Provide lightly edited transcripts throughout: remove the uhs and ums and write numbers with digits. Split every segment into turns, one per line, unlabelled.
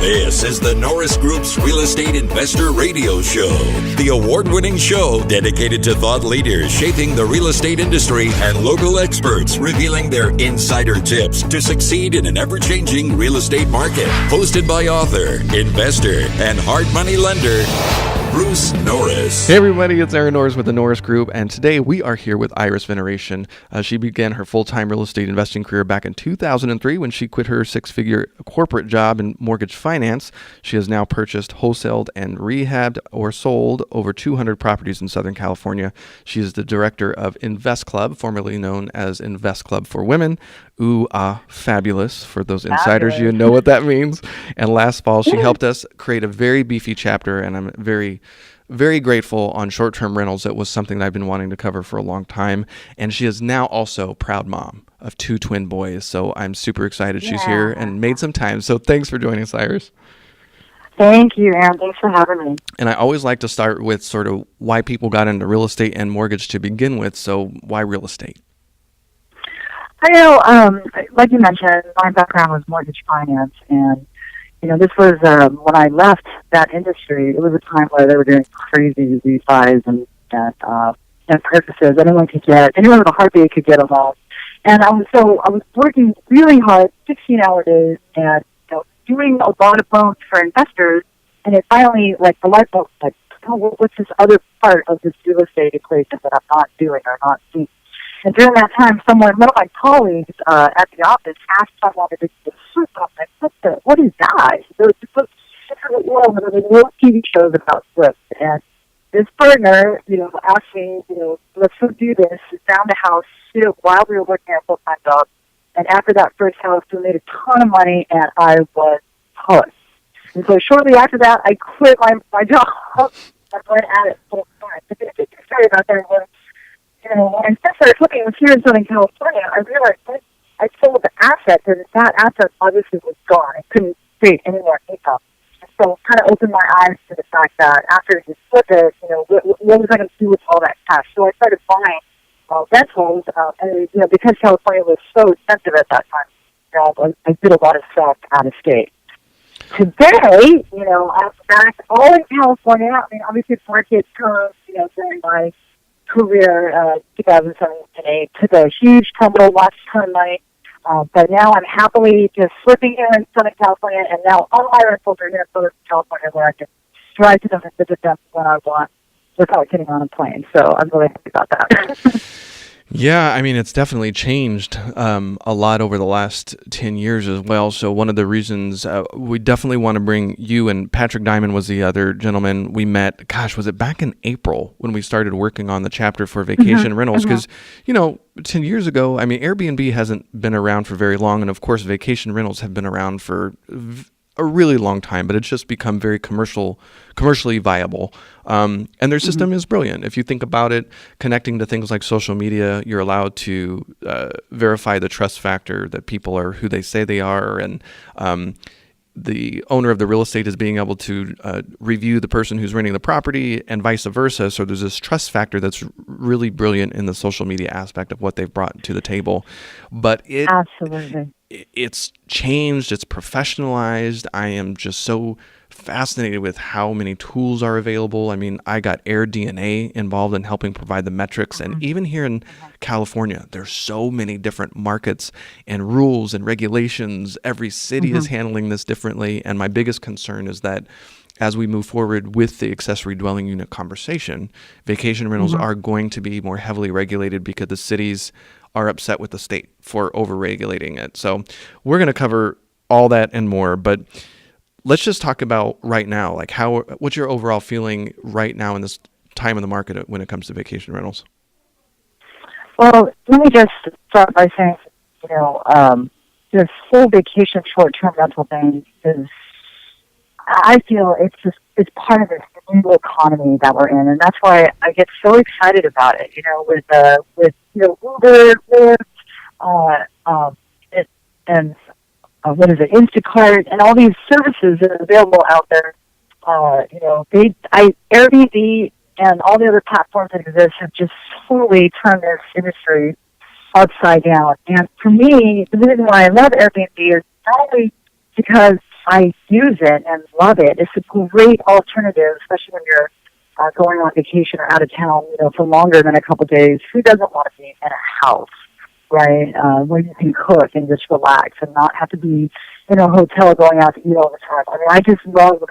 This is the Norris Group's Real Estate Investor Radio Show, the award-winning show dedicated to thought leaders shaping the real estate industry and local experts revealing their insider tips to succeed in an ever-changing real estate market. Hosted by author, investor, and hard money lender, Bruce Norris.
Hey everybody, it's Aaron Norris with the Norris Group, and today we are here with Iris Veneracion. She began her full-time real estate investing career back in 2003 when she quit her six-figure corporate job in mortgage finance. She has now purchased, wholesaled, and rehabbed or sold over 200 properties in Southern California. She is the director of InvestClub, formerly known as InvestClub for Women. Ooh, fabulous. For those insiders, you know what that means. And last fall, she helped us create a very beefy chapter, and I'm very grateful on short-term rentals. It was something that I've been wanting to cover for a long time. And she is now also proud mom of two twin boys. So I'm super excited she's here and made some time. So thanks for joining us, Iris.
Thank you, Aaron. Thanks for having me.
And I always like to start with sort of why people got into real estate and mortgage to begin with. So why real estate?
I know, like you mentioned, my background was mortgage finance, and this was when I left that industry. It was a time where they were doing crazy refis and purchases. Anyone with a heartbeat could get them all. And I was working really hard, 16-hour days, and doing a lot of loans for investors. And it finally, the light bulb, what's this other part of this real estate equation that I'm not doing or not seeing? And during that time, one of my colleagues at the office asked if I wanted to do fruit up. I said, what is that? There was this world where there were no TV shows about flips. And this partner, asked me, let's go do this. We found a house while we were working our full-time job. And after that first house, we made a ton of money, and I was hooked. And so shortly after that, I quit my job. I went at it full-time. Sorry about that. When I started looking here in Southern California, I realized that I sold the asset, and that asset obviously was gone. I couldn't create any more income. So it kind of opened my eyes to the fact that after you flip it, what was I going to do with all that cash? So I started buying rentals, and because California was so expensive at that time, I did a lot of stuff out of state. Today, I'm back all in California. I mean, obviously, the market turns, during my career, 2007 to 2008, took a huge tumble, lost a ton of money, but now I'm happily just living here in Southern California, and now all my rentals are here in Southern California where I can drive to them and visit them when I want without getting on a plane. So I'm really happy about that.
Yeah, I mean, it's definitely changed a lot over the last 10 years as well. So one of the reasons we definitely want to bring you, and Patrick Diamond was the other gentleman we met, was it back in April when we started working on the chapter for vacation rentals? Because, 10 years ago, I mean, Airbnb hasn't been around for very long. And of course, vacation rentals have been around for a really long time, but it's just become very commercially viable. And their system is brilliant. If you think about it, connecting to things like social media, you're allowed to verify the trust factor that people are who they say they are. And the owner of the real estate is being able to review the person who's renting the property and vice versa. So there's this trust factor that's really brilliant in the social media aspect of what they've brought to the table. But it's changed, it's professionalized. I am just so fascinated with how many tools are available. I mean, I got AirDNA involved in helping provide the metrics. And even here in California, there's so many different markets and rules and regulations. Every city is handling this differently. And my biggest concern is that as we move forward with the accessory dwelling unit conversation, vacation rentals are going to be more heavily regulated because the cities are upset with the state for over-regulating it. So we're going to cover all that and more, but let's just talk about right now, what's your overall feeling right now in this time in the market when it comes to vacation rentals?
Well, let me just start by saying, this whole vacation short-term rental thing is, I feel it's part of this new economy that we're in, and that's why I get so excited about it. With Uber, Lyft, and Instacart, and all these services that are available out there. Airbnb and all the other platforms that exist have just fully turned this industry upside down. And for me, the reason why I love Airbnb is not only because I use it and love it. It's a great alternative, especially when you're going on vacation or out of town, for longer than a couple of days. Who doesn't want to be in a house, right, where you can cook and just relax and not have to be in a hotel going out to eat all the time? I mean,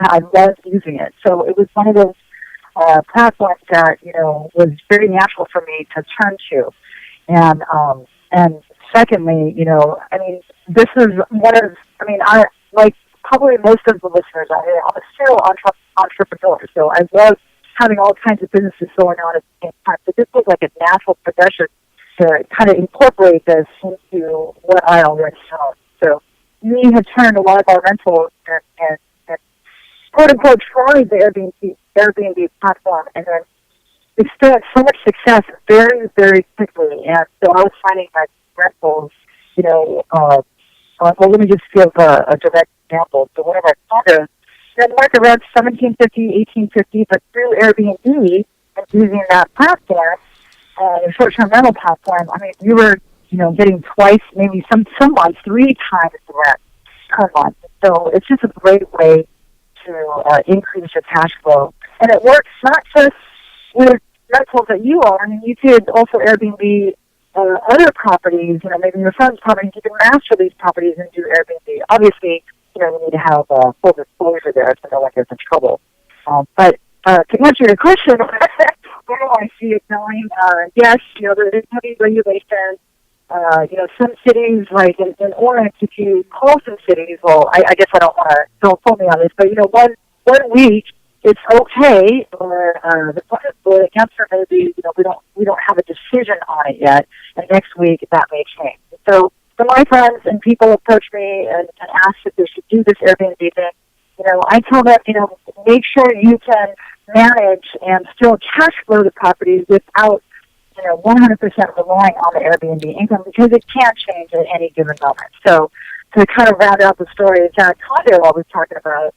I love using it. So it was one of those platforms that, was very natural for me to turn to. And secondly, I mean, this is I like probably most of the listeners out here, I'm a serial entrepreneur, so I love having all kinds of businesses going on at the same time. So this was like a natural progression to kind of incorporate this into what I already know. So we have turned a lot of our rentals and quote-unquote tried the Airbnb platform, and then experienced so much success very, very quickly. And so I was finding that rentals, well, let me just give a direct example. So one of our condos, the market rent $1,750, $1,850, but through Airbnb and using that platform, the short-term rental platform, I mean, we were, getting twice, maybe some months, 3 times the rent per month. So it's just a great way to increase your cash flow. And it works not just with rentals that you own. I mean, you could also Airbnb other properties, maybe your friend's properties. You can master these properties and do Airbnb. Obviously, you need to have full disclosure there so no one gets in trouble. But to answer your question, where do I see it going? Yes, there is heavy regulation. Some cities, like in Orange, if you call some cities, well, I guess don't quote me on this, but, one week it's okay, or the answer may be, we don't have a decision on it yet, and next week that may change. So my friends and people approach me and ask if they should do this Airbnb thing. I tell them, make sure you can manage and still cash flow the properties without 100% relying on the Airbnb income, because it can change at any given moment. So to kind of round out the story, that condo I was talking about,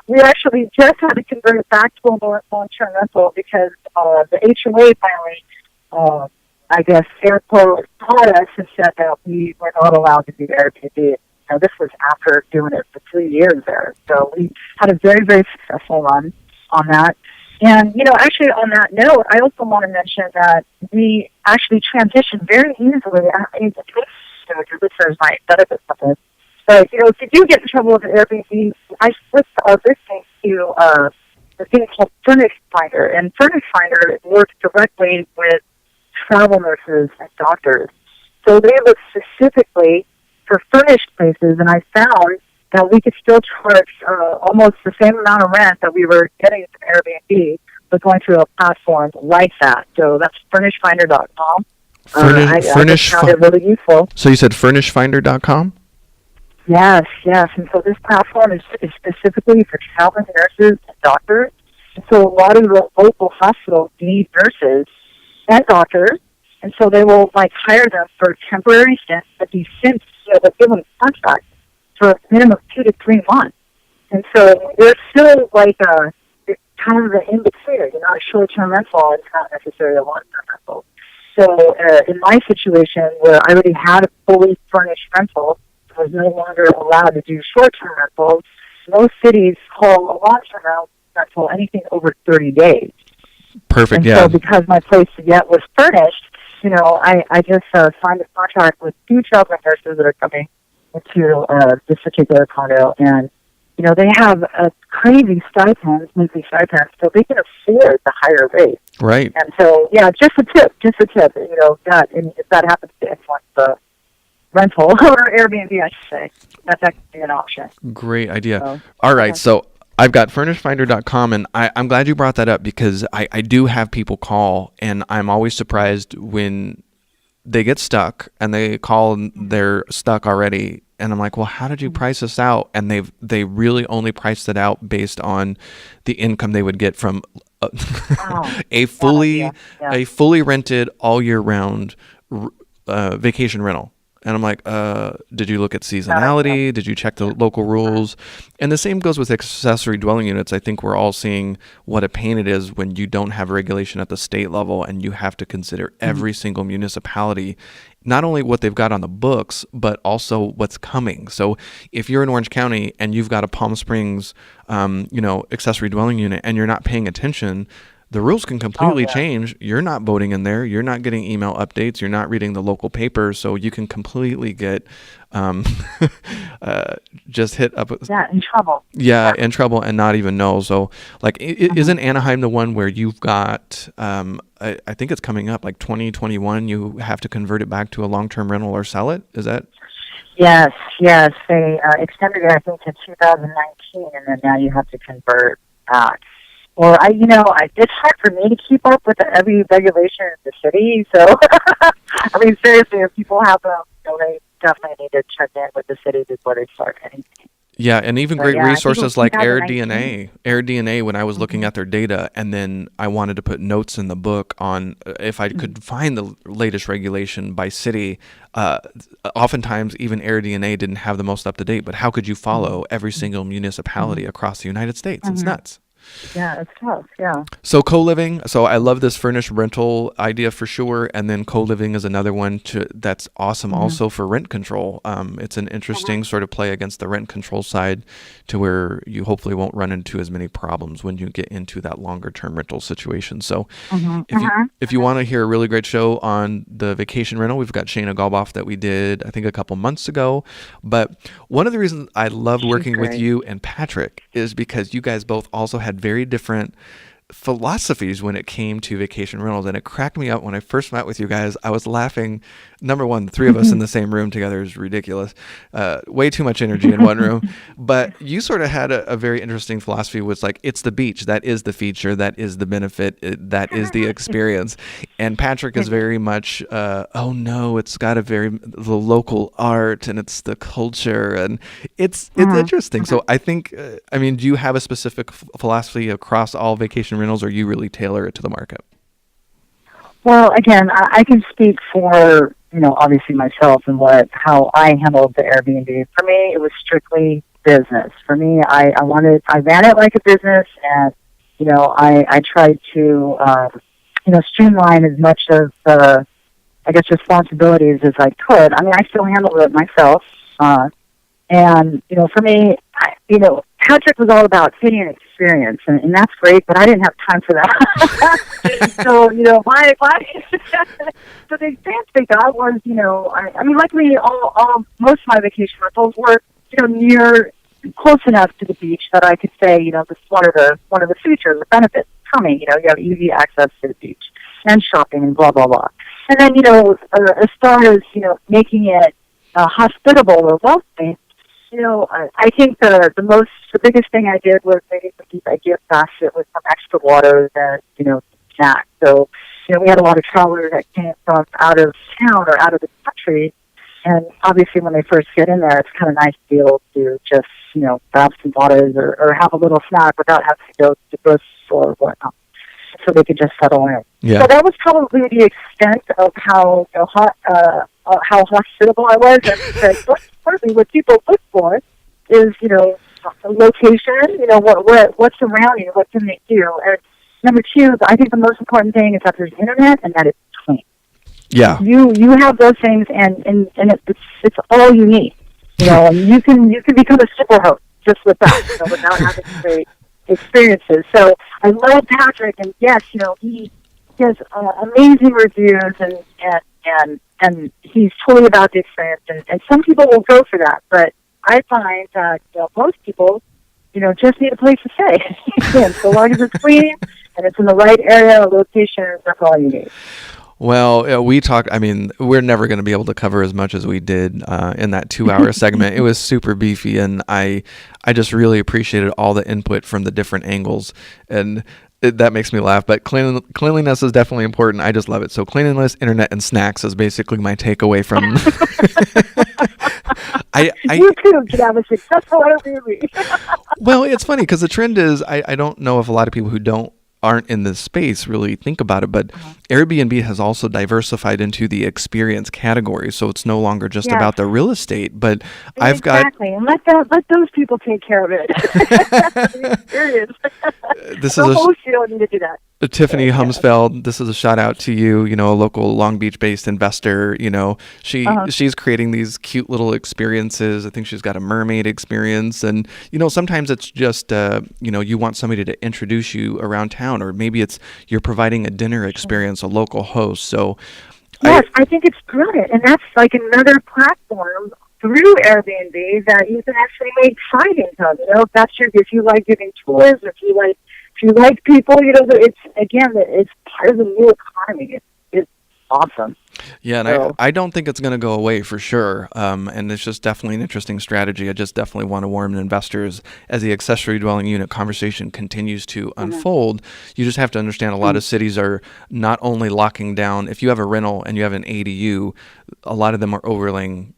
we actually just had to convert it back to a long-term rental because the HOA finally, I guess, airport called us and said that we were not allowed to do Airbnb. This was after doing it for 3 years there. So we had a very, very successful run on that. And, actually on that note, I also want to mention that we actually transitioned very easily. Your listeners might benefit from this. But, if you do get in trouble with an Airbnb, I switched our listing to the thing called Furnish Finder. And Furnish Finder works directly with travel nurses and doctors. So they look specifically for furnished places, and I found that we could still charge almost the same amount of rent that we were getting from Airbnb, but going through a platform like that. So that's furnishfinder.com. I found it really useful.
So you said furnishfinder.com?
Yes. And so this platform is specifically for traveling nurses and doctors. And so a lot of the local hospitals need nurses and doctors, and so they will hire them for temporary stints, but these stints, they'll give them contracts for a minimum of 2 to 3 months. And so there's still kind of the in-between. A short-term rental is not necessarily a long-term rental. So in my situation, where I already had a fully furnished rental, I was no longer allowed to do short-term rentals. Most cities call a long-term rental anything over 30 days.
Perfect,
and
yeah.
So because my place yet was furnished, I just signed a contract with 2 traveling nurses that are coming into this particular condo, and they have a crazy stipends, monthly stipends, so they can afford the higher rate.
Right.
And so, just a tip. That if that happens to influence the rental or Airbnb, I should say, that's actually an option.
Great idea. All right, so I've got furnishfinder.com, and I'm glad you brought that up, because I do have people call, and I'm always surprised when they get stuck and they call and they're stuck already. And I'm like, well, how did you price this out? And they really only priced it out based on the income they would get from a fully rented all year round vacation rental. And I'm like, did you look at seasonality? Did you check the local rules? And the same goes with accessory dwelling units. I think we're all seeing what a pain it is when you don't have regulation at the state level and you have to consider every single municipality, not only what they've got on the books, but also what's coming. So if you're in Orange County and you've got a Palm Springs, accessory dwelling unit and you're not paying attention, the rules can completely change. You're not voting in there. You're not getting email updates. You're not reading the local paper. So you can completely get just hit up.
In trouble.
In trouble and not even know. So like, isn't Anaheim the one where you've got, I think it's coming up like 2021, you have to convert it back to a long-term rental or sell it? Is that?
Yes. They extended it, I think, to 2019, and then now you have to convert back. Well, it's hard for me to keep up with every regulation in the city. So, I mean, seriously, if people have them, they definitely need to check in with the city before they start anything.
Yeah, and even great resources like AirDNA. AirDNA, when I was looking at their data, and then I wanted to put notes in the book on if I could find the latest regulation by city. Oftentimes, even AirDNA didn't have the most up-to-date, but how could you follow every single municipality across the United States? It's nuts.
Yeah, it's tough, yeah.
So co-living, so I love this furnished rental idea for sure, and then co-living is another one that's awesome also for rent control. It's an interesting sort of play against the rent control side to where you hopefully won't run into as many problems when you get into that longer term rental situation. So if you want to hear a really great show on the vacation rental, we've got Shayna Golboff that we did, I think, a couple months ago. But one of the reasons I loved working with you and Patrick is because you guys both also had very different philosophies when it came to vacation rentals, and it cracked me up when I first met with you guys. I was laughing. Number one, the three of us in the same room together is ridiculous. Way too much energy in one room. But you sort of had a very interesting philosophy, was like, it's the beach. That is the feature. That is the benefit. That is the experience. And Patrick is very much, oh no, it's got the local art and it's the culture. And it's interesting. So I think, do you have a specific philosophy across all vacation rentals, or you really tailor it to the market?
Well, again, I can speak for, obviously myself and how I handled the Airbnb. For me, it was strictly business. For me, I ran it like a business, and, I tried to, streamline as much of the, responsibilities as I could. I mean, I still handled it myself. And, for me, Patrick was all about getting an experience, and that's great, but I didn't have time for that. So, so the experience they got was, luckily most of my vacation rentals were, close enough to the beach that I could say, this is one of the features, the benefits coming, you have easy access to the beach and shopping and blah, blah, blah. And then, as far as, making it hospitable or welcoming, I think the biggest thing I did was maybe keep a gift basket with some extra water and, snacks. So, we had a lot of travelers that came from out of town or out of the country. And obviously when they first get in there, it's kind of nice to be able to just, grab some waters or have a little snack without having to go to the grocery store or whatnot. So they could just settle in. Yeah. So that was probably the extent of how how hospitable I was. And partly what people look for is location. What's around you, what can they do, and number two, I think the most important thing is that there's internet and that it's clean. Yeah, you have those things, and it's all you need. And you can become a super host just with that, without having great experiences. So I love Patrick, and yes, he has amazing reviews, and he's totally about the experience. And some people will go for that, but I find that most people, just need a place to stay. And so long as it's clean and it's in the right area or location, that's all you need.
Well, we're never going to be able to cover as much as we did in that 2-hour segment. It was super beefy, and I just really appreciated all the input from the different angles, and that makes me laugh. But cleanliness is definitely important. I just love it. So cleanliness, internet, and snacks is basically my takeaway from...
You too could have a successful Airbnb.
Well, it's funny because the trend is I don't know if a lot of people who don't aren't in this space really think about it, but Airbnb has also diversified into the experience category. So it's no longer just about the real estate, but I've got...
Exactly, and let those people take care of it. That's the experience.
This
the
is
host, you don't need to do that.
Tiffany Humsfeld, this is a shout out to you, a local Long Beach based investor. She's creating these cute little experiences. I think she's got a mermaid experience. And, sometimes it's just, you want somebody to introduce you around town, or maybe it's you're providing a dinner experience, a local host. So
yes, I think it's brilliant. And that's like another platform through Airbnb that you can actually make side income. If you like giving tours, if you like people, it's part of the new economy. It's awesome.
Yeah, and I don't think it's going to go away for sure. And it's just definitely an interesting strategy. I just definitely want to warn investors as the accessory dwelling unit conversation continues to unfold. You just have to understand a lot of cities are not only locking down. If you have a rental and you have an ADU, a lot of them are overlaying.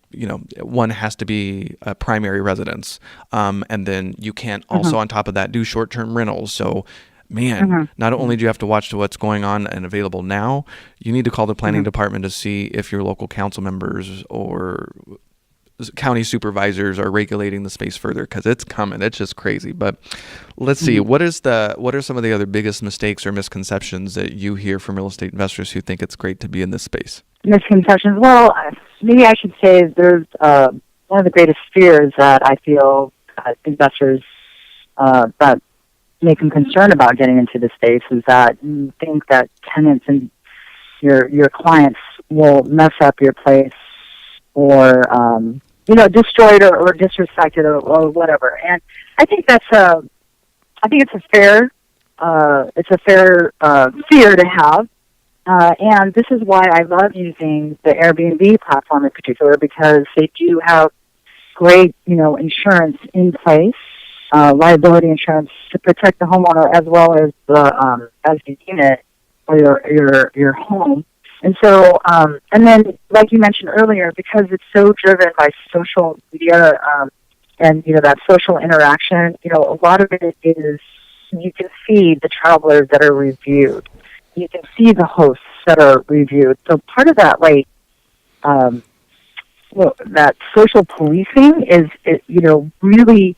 One has to be a primary residence. And then you can't also on top of that do short-term rentals. So not only do you have to watch to what's going on and available now, you need to call the planning department to see if your local council members or county supervisors are regulating the space further, because it's coming. It's just crazy. But let's see, what are some of the other biggest mistakes or misconceptions that you hear from real estate investors who think it's great to be in this space?
Misconceptions. Well, maybe I should say there's one of the greatest fears that I feel investors that make them concerned about getting into the space is that you think that tenants and your clients will mess up your place or destroy it or disrespect it or whatever. And I think it's a fair fear to have. And this is why I love using the Airbnb platform in particular, because they do have great, insurance in place, liability insurance to protect the homeowner as well as the unit or your home. And so, and then, like you mentioned earlier, because it's so driven by social media and that social interaction, a lot of it is you can see the travelers that are reviewed. You can see the hosts that are reviewed. So part of that, that social policing is, really,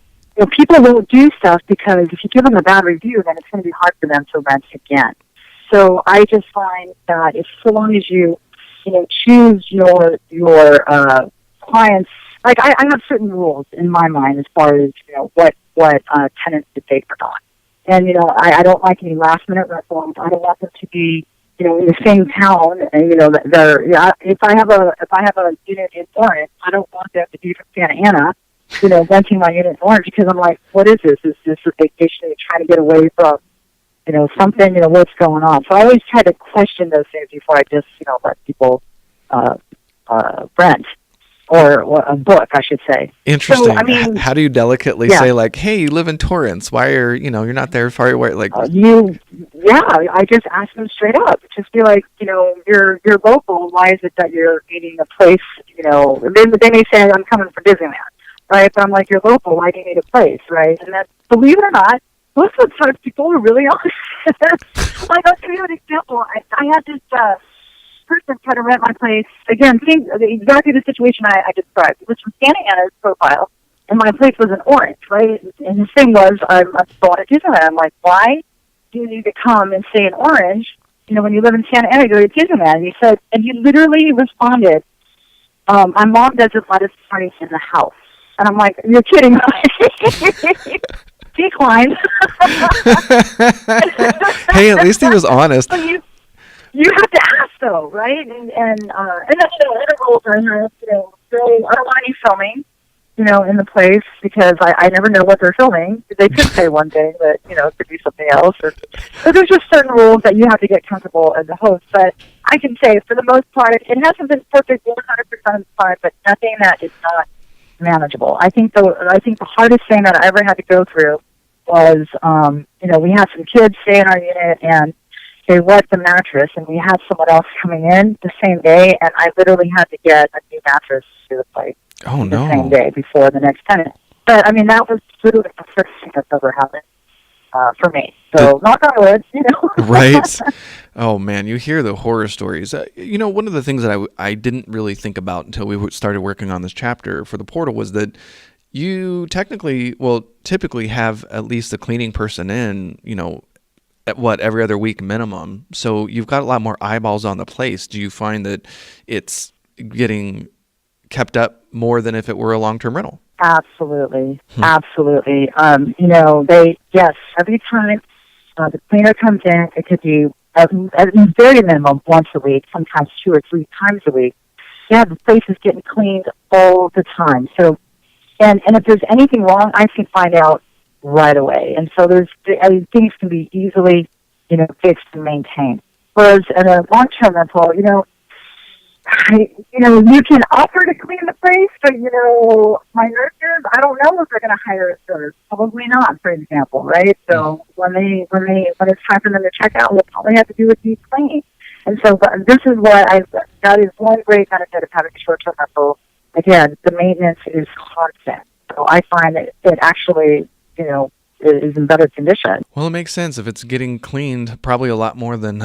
people won't do stuff because if you give them a bad review, then it's going to be hard for them to rent again. So I just find that if so long as you, choose your clients, like I have certain rules in my mind as far as, what tenants to take or not. And, I don't like any last-minute rentals. I don't want them to be, in the same town. And, if I have a unit in Orange, I don't want them to be from Santa Ana, renting my unit in Orange, because I'm like, what is this? Is this a vacation? You're trying to get away from, something, what's going on? So I always try to question those things before I just, let people rent. Or a book, I should say.
Interesting. So, how do you delicately say, like, hey, you live in Torrance. Why are, you're not there far away? Like,
I just ask them straight up. Just be like, you're local. Why is it that you're needing a place, they may say, I'm coming for Disneyland, right? But I'm like, you're local. Why do you need a place, right? And that, believe it or not, most of the time people are really honest. Like, I'll give you an example. I had this, person try to rent my place. Again, exactly the situation I described. It was from Santa Ana's profile, and my place was in Orange, right? And his thing was, I'm going to Disneyland. I'm like, why do you need to come and stay in Orange? When you live in Santa Ana, go to Disneyland. And he said, and he literally responded, my mom doesn't let us party in the house. And I'm like, you're kidding, right? Decline.
Hey, at least he was honest.
You have to ask, though, right? And then, other rules are, I don't want any filming, in the place, because I never know what they're filming. They could say one thing, but, it could be something else. So there's just certain rules that you have to get comfortable as a host. But I can say, for the most part, it hasn't been perfect 100% of the time, but nothing that is not manageable. I think the hardest thing that I ever had to go through was, we had some kids stay in our unit, and they wet the mattress, and we had someone else coming in the same day, and I literally had to get a new mattress to the place the same day before the next tenant. But, that was literally the first thing that's ever happened for me. So knock on wood,
Right. Oh man, you hear the horror stories. One of the things that I didn't really think about until we started working on this chapter for the portal was that you typically have at least a cleaning person in, at every other week minimum. So you've got a lot more eyeballs on the place. Do you find that it's getting kept up more than if it were a long-term rental?
Absolutely. Absolutely. Yes, every time the cleaner comes in, it could be at very minimum once a week, sometimes 2 or 3 times a week. Yeah, the place is getting cleaned all the time. So, and if there's anything wrong, I can find out right away. And so things can be easily, fixed and maintained. Whereas in a long-term rental, you can offer to clean the place, but, my nurses, I don't know if they're going to hire a nurse. Probably not, for example, right? So when it's time for them to check out, we'll probably have to do a deep clean. And so this is that is one great benefit of having a short-term rental. Again, the maintenance is constant. So I find that it actually, is in better condition.
Well, it makes sense if it's getting cleaned, probably a lot more than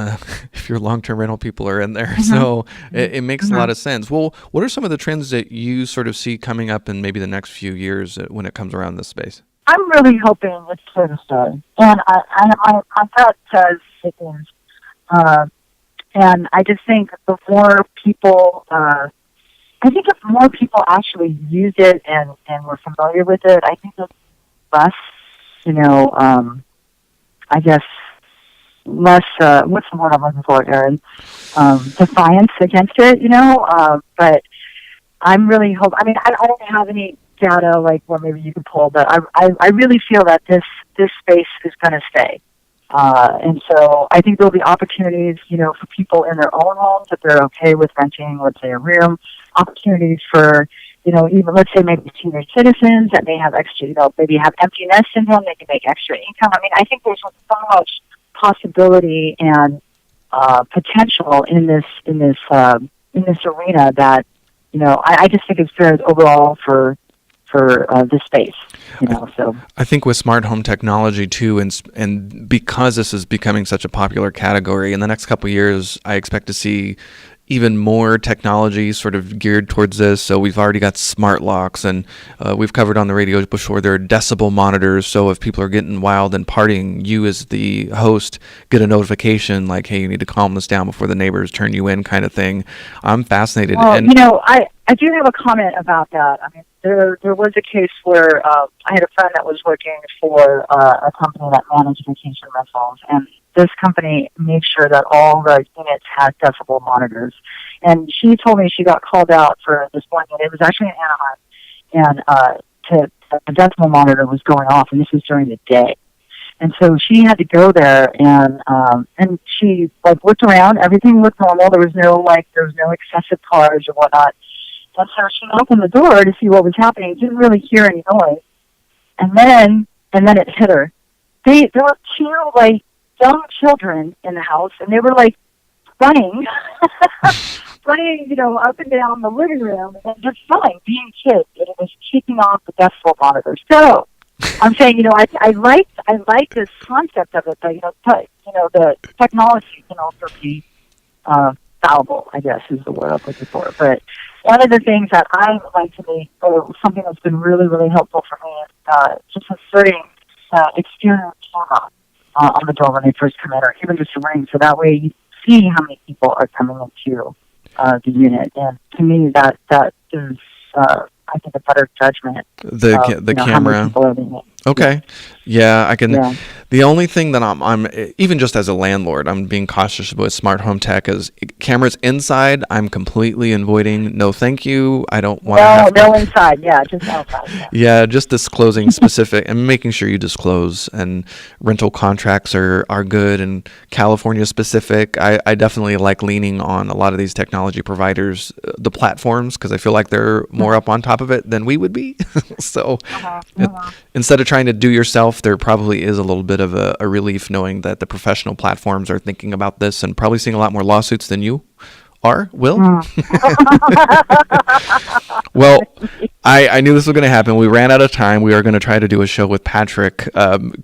if your long-term rental people are in there. Mm-hmm. So it makes a lot of sense. Well, what are some of the trends that you sort of see coming up in maybe the next few years when it comes around this space?
I'm really hoping it's here to stay. And I've got signals. And I just think the more people, if more people actually use it and were familiar with it, I think there's less, I guess, less, what's the word I'm looking for, Aaron? Defiance against it, but I'm really hoping, I don't have any data like where maybe you can pull, but I really feel that this space is going to stay. And so I think there'll be opportunities, for people in their own homes if they're okay with renting, let's say, a room, opportunities for, even let's say maybe senior citizens that may have extra, maybe have empty nest syndrome, they can make extra income. I think there's so much possibility and potential in this arena that, I just think it's good overall for this space, So
I think with smart home technology too, and because this is becoming such a popular category, in the next couple of years, I expect to see even more technology sort of geared towards this. So we've already got smart locks, and we've covered on the radio before there are decibel monitors. So if people are getting wild and partying, you as the host get a notification like, hey, you need to calm this down before the neighbors turn you in, kind of thing. I'm fascinated.
Well, I do have a comment about that. There was a case where I had a friend that was working for a company that managed vacation rentals, and this company made sure that all the units had decibel monitors. And she told me she got called out for this one unit. It was actually in Anaheim, and the decibel monitor was going off, and this was during the day. And so she had to go there, and she looked around. Everything looked normal. There was no excessive cars or whatnot. And so she opened the door to see what was happening. Didn't really hear any noise. And then it hit her. There were 2 young children in the house, and they were running, up and down the living room, and just being kids, and it was keeping off the decibel monitor. So I'm saying, I like this concept of it, but the technology can also be fallible, I guess is the word I'm looking for. But one of the things that I would like to make, or something that's been really, really helpful for me, is just inserting exterior camera on the door when they first come in, or even just a ring, so that way you see how many people are coming into the unit. And to me, that is, I think, a better judgment.
The camera. Okay. Yeah, I can. Yeah. The only thing that I'm even just as a landlord, I'm being cautious with smart home tech is cameras inside. I'm completely avoiding. No, thank you. I don't want
no inside. Yeah, just outside.
Yeah, just disclosing specific and making sure you disclose. And rental contracts are good and California specific. I definitely like leaning on a lot of these technology providers, the platforms, because I feel like they're more up on top of it than we would be. So instead of trying to do yourself, there probably is a little bit of a relief knowing that the professional platforms are thinking about this and probably seeing a lot more lawsuits than you Will? Well, I knew this was going to happen. We ran out of time. We are going to try to do a show with Patrick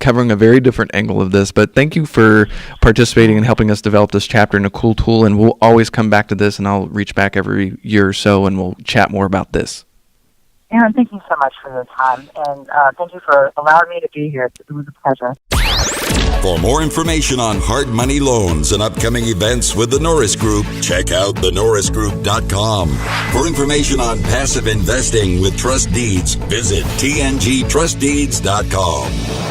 covering a very different angle of this. But thank you for participating and helping us develop this chapter in a cool tool. And we'll always come back to this, and I'll reach back every year or so, and we'll chat more about this.
Aaron, thank you so much for your time. And thank you for allowing me to be here. It was a pleasure.
For more information on hard money loans and upcoming events with the Norris Group, check out thenorrisgroup.com. For information on passive investing with trust deeds, visit tngtrustdeeds.com.